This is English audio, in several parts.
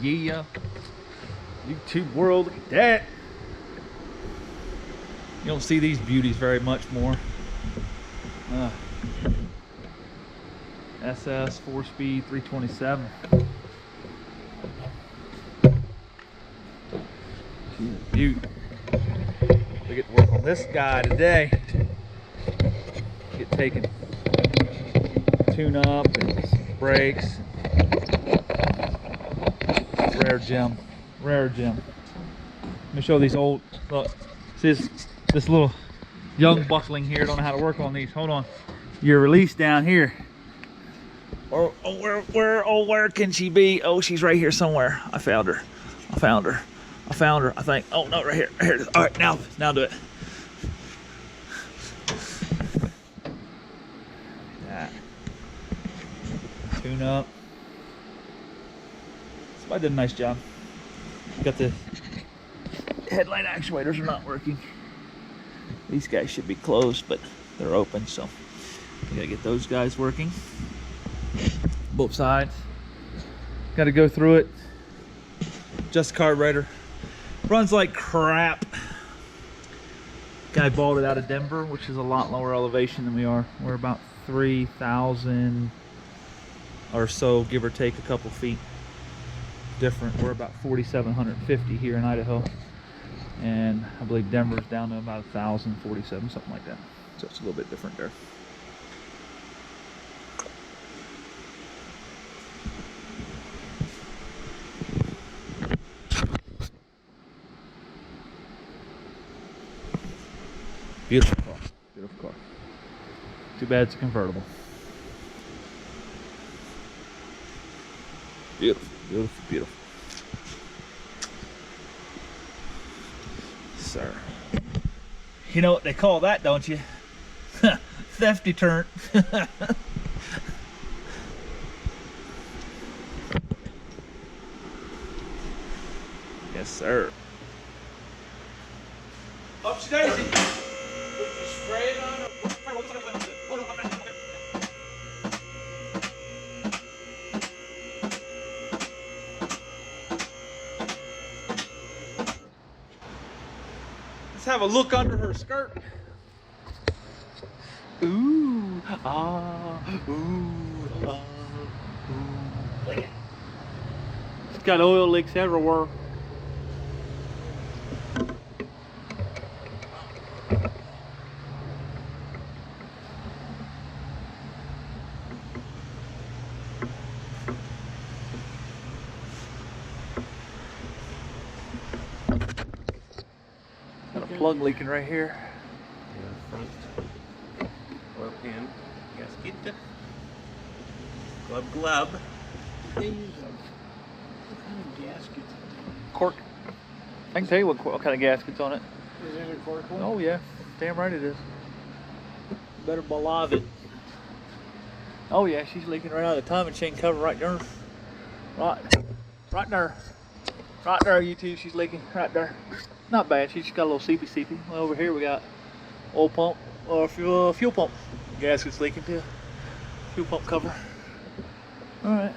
Yeah. YouTube world, look at that. You don't see these beauties very much more. SS 4-speed 327. She's a beaut. We get to work on this guy today. Get taken tune up and brakes. Rare gem. Rare gem. Let me show these old, look, see this little young buckling here, don't know how to work on these. Hold on. Your release down here. Oh, where can she be? Oh, she's right here somewhere. I found her. I think. Oh no, right here. Here it is. All right, now do it. That. Tune up. Somebody did a nice job. Got the headlight actuators are not working. These guys should be closed, but they're open, so we gotta get those guys working. Both sides. Gotta go through it. Just carburetor. Runs like crap. Guy bought it out of Denver, which is a lot lower elevation than we are. We're about 3,000 or so, give or take a couple feet different. We're about 4,750 here in Idaho. And I believe Denver's down to about 1,047, something like that. So it's a little bit different there. Beautiful car. Beautiful car. Too bad it's a convertible. Beautiful, beautiful, beautiful. Sir. You know what they call that, don't you? Theft deterrent. Yes, sir. Upsy daisy. Spray it on. Let's have a look under her skirt. Ooh, ah, ooh, ah, ooh. Look at it. It's got oil leaks everywhere. Got a plug leaking right here. Front oil pan gasket. Glub. They use what kind of gaskets? Cork. I can tell you what kind of gasket's on it. Is it a cork one? Oh yeah, damn right it is. Better believe it. Oh yeah, she's leaking right out of the timing chain cover right there. Right there, you two. She's leaking right there. Not bad. She's just got a little seepy. Well, over here we got oil pump or fuel pump. Gasket's leaking too. Fuel pump cover. All right.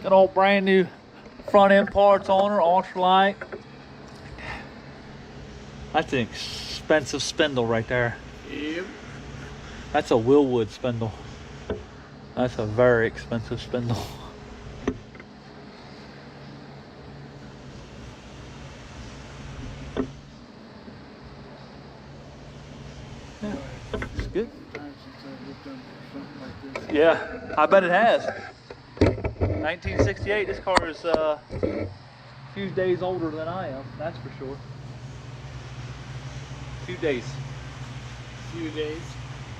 Got all brand new front end parts on her, ultralight. That's an expensive spindle right there. Yep. That's a Willwood spindle. That's a very expensive spindle. Yeah, it's good. Yeah, I bet it has. 1968, this car is a few days older than I am, that's for sure. Few days. Few days.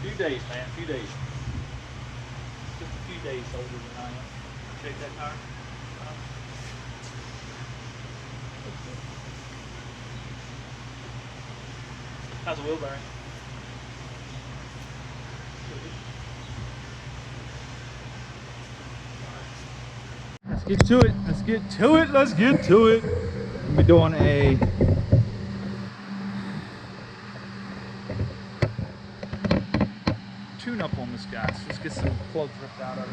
Few days, man, few days. Just a few days older than I am. Shake that tire. How's the wheel bearing? Let's get to it. Let's get to it. Let's get to it. We'll be doing a tune up on this guy. So let's get some plugs ripped out of it.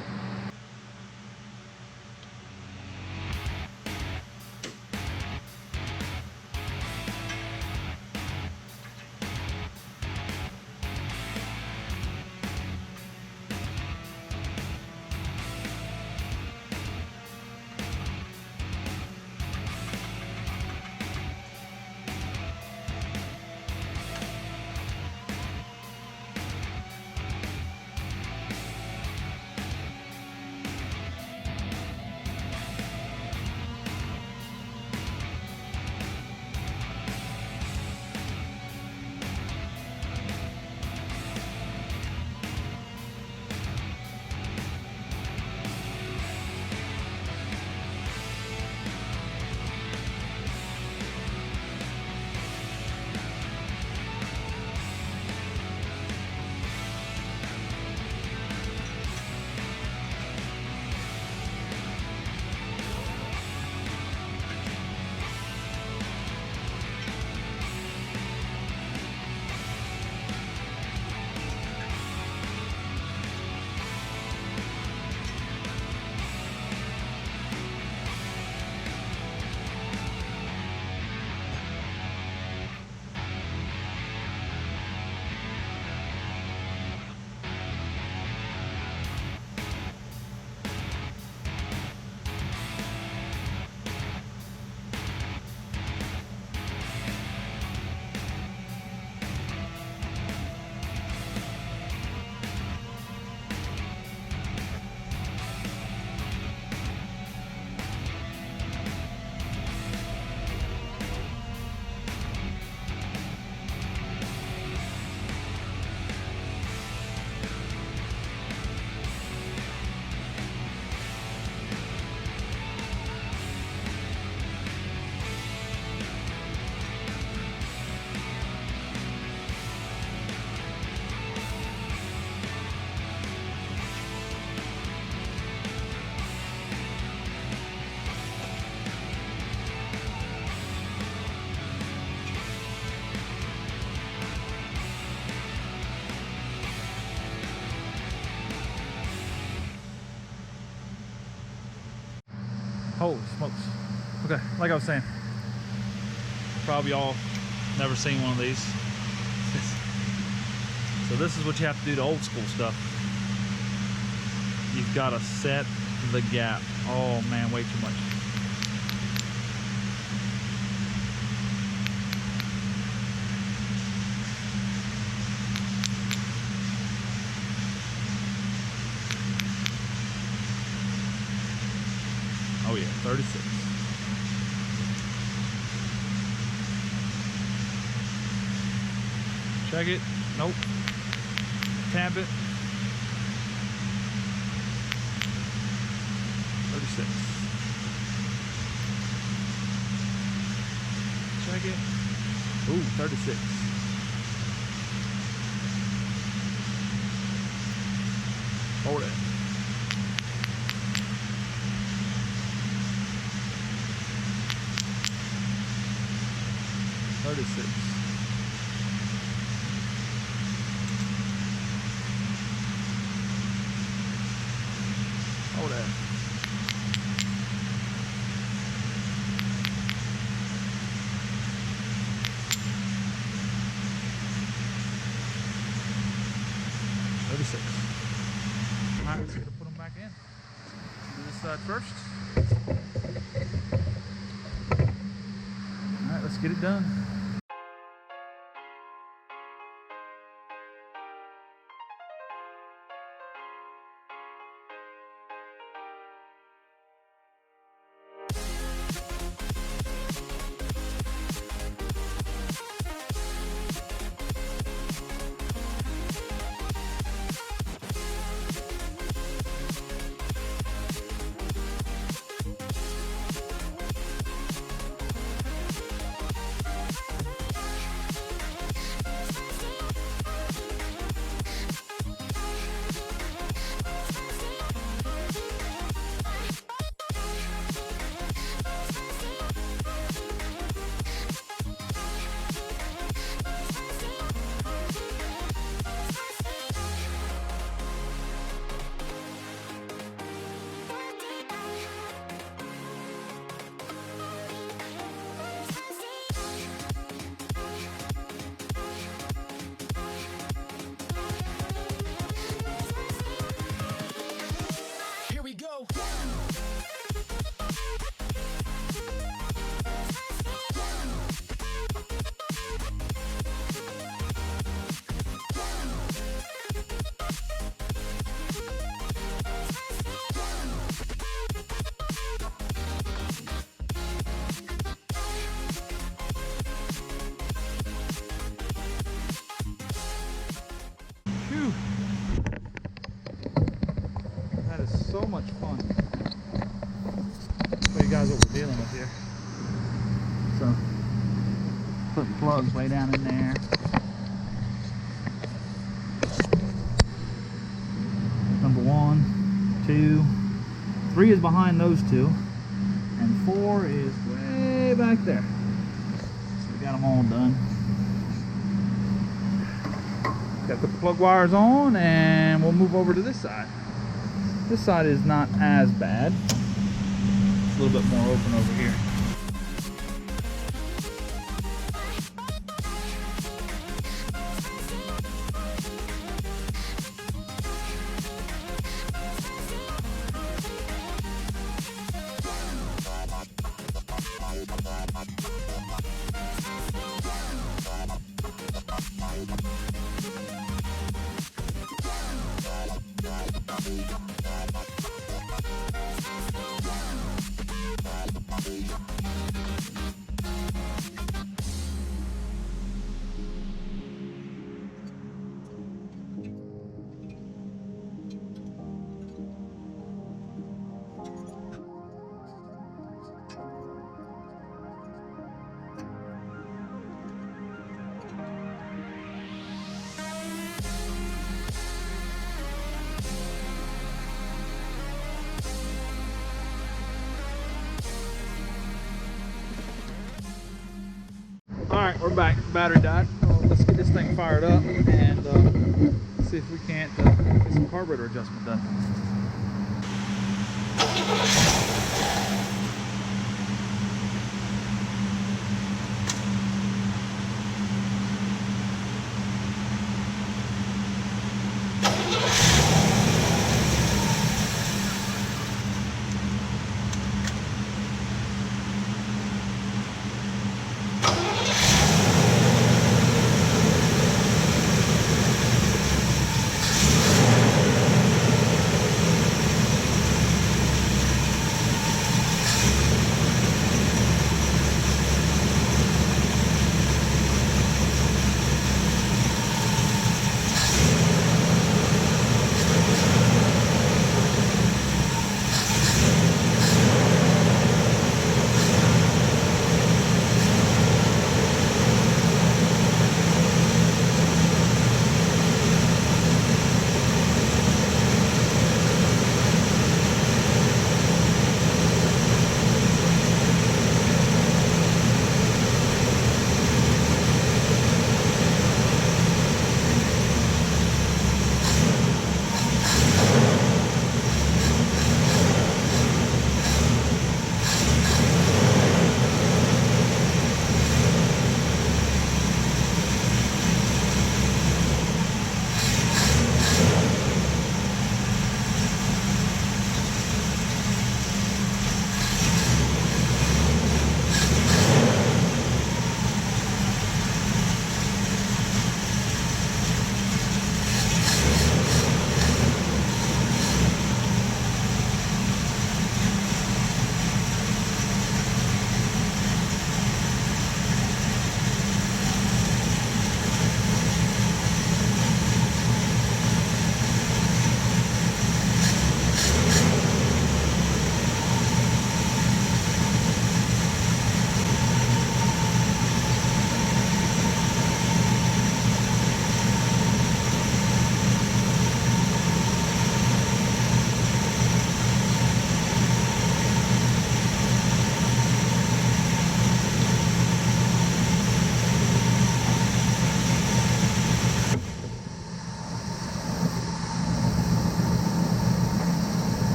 Holy smokes. Okay, like I was saying, probably all never seen one of these. So this is what you have to do to old school stuff. You've got to set the gap. Oh man, way too much. Oh yeah, 36. Check it. Nope. Tap it. 36. Check it. Ooh, 36. Hold it. Hold that. Alright, let's put them back in. Do this side first. Alright, let's get it done. Phew. That is so much fun. Show you guys what we're dealing with here. So, put plugs way down in there. Number 1, 2, 3 is behind those two, and 4 is way back there. So we got them all done. Got to put the plug wires on, and we'll move over to this side. This side is not as bad. It's a little bit more open over here. Alright, we're back. The battery died. Let's get this thing fired up and see if we can't get some carburetor adjustment done.